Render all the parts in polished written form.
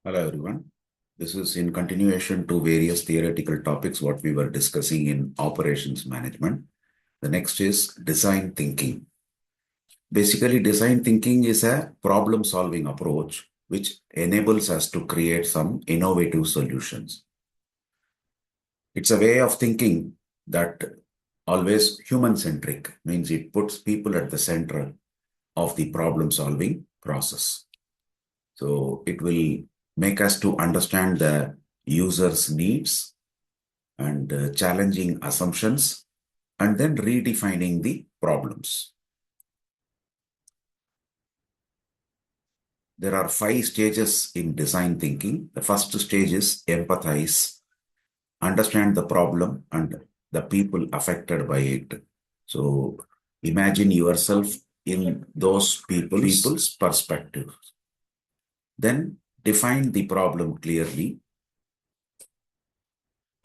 Hello, everyone. This is in continuation to various theoretical topics what we were discussing in operations management. The next is design thinking. Basically, design thinking is a problem-solving approach which enables us to create some innovative solutions. It's a way of thinking that always human-centric, means it puts people at the center of the problem-solving process. So it will make us to understand the user's needs and challenging assumptions and then redefining the problems. There are 5 stages in design thinking. The first stage is empathize, understand the problem and the people affected by it. So imagine yourself in those people's perspective. Then define the problem clearly,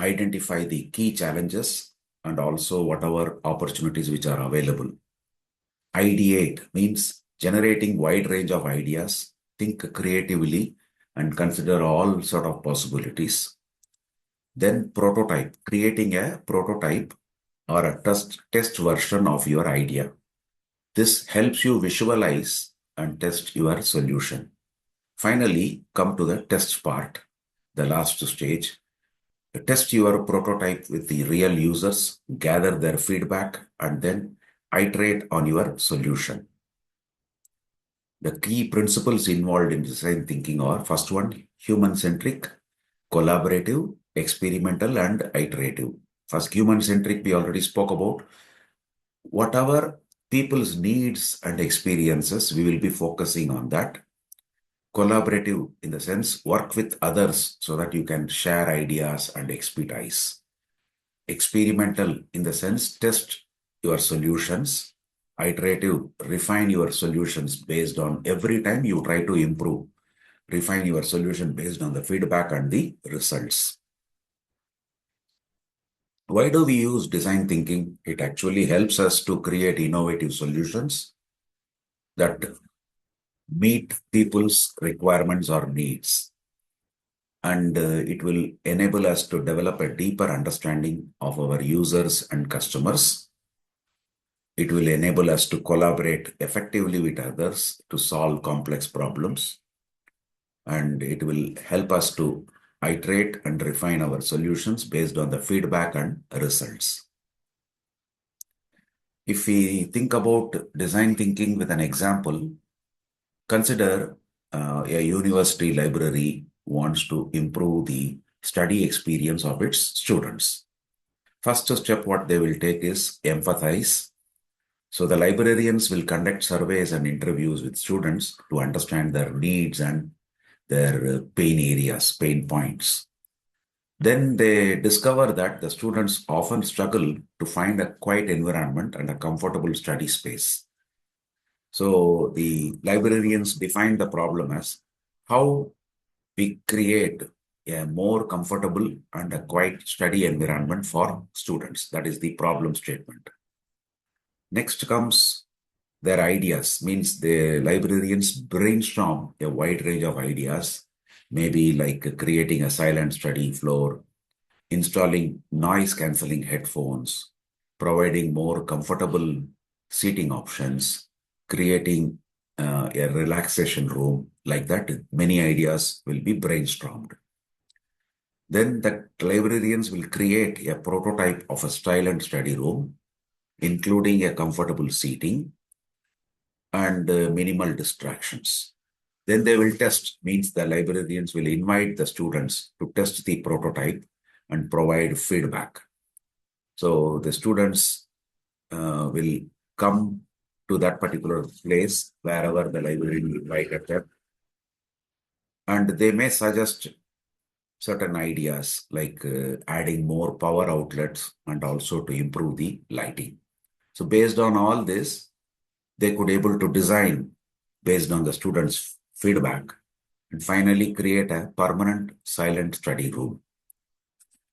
identify the key challenges and also whatever opportunities which are available. Ideate means generating wide range of ideas, think creatively and consider all sort of possibilities. Then prototype, creating a prototype or a test version of your idea. This helps you visualize and test your solution. Finally, come to the test part, the last stage. Test your prototype with the real users, gather their feedback, and then iterate on your solution. The key principles involved in design thinking are: first one, human-centric, collaborative, experimental, and iterative. First, human-centric, we already spoke about. Whatever people's needs and experiences, we will be focusing on that. Collaborative in the sense, work with others so that you can share ideas and expertise. Experimental in the sense, test your solutions. Iterative, refine your solutions based on every time you try to improve. Refine your solution based on the feedback and the results. Why do we use design thinking? It actually helps us to create innovative solutions that meet people's requirements or needs. And it will enable us to develop a deeper understanding of our users and customers. It will enable us to collaborate effectively with others to solve complex problems. And it will help us to iterate and refine our solutions based on the feedback and results. If we think about design thinking with an example, consider a university library wants to improve the study experience of its students. First step, what they will take is empathize. So the librarians will conduct surveys and interviews with students to understand their needs and their pain areas, pain points. Then they discover that the students often struggle to find a quiet environment and a comfortable study space. So the librarians define the problem as how we create a more comfortable and a quiet study environment for students. That is the problem statement. Next comes their ideas, means the librarians brainstorm a wide range of ideas, maybe like creating a silent study floor, installing noise cancelling headphones, providing more comfortable seating options, creating a relaxation room. Like that, many ideas will be brainstormed. Then the librarians will create a prototype of a silent study room, including a comfortable seating and minimal distractions. Then they will test, means the librarians will invite the students to test the prototype and provide feedback. So the students will come to that particular place wherever the librarian invited them, and they may suggest certain ideas like adding more power outlets and also to improve the lighting. So based on all this, they could able to design based on the students' feedback and finally create a permanent silent study room.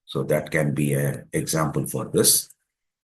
So that can be an example for this.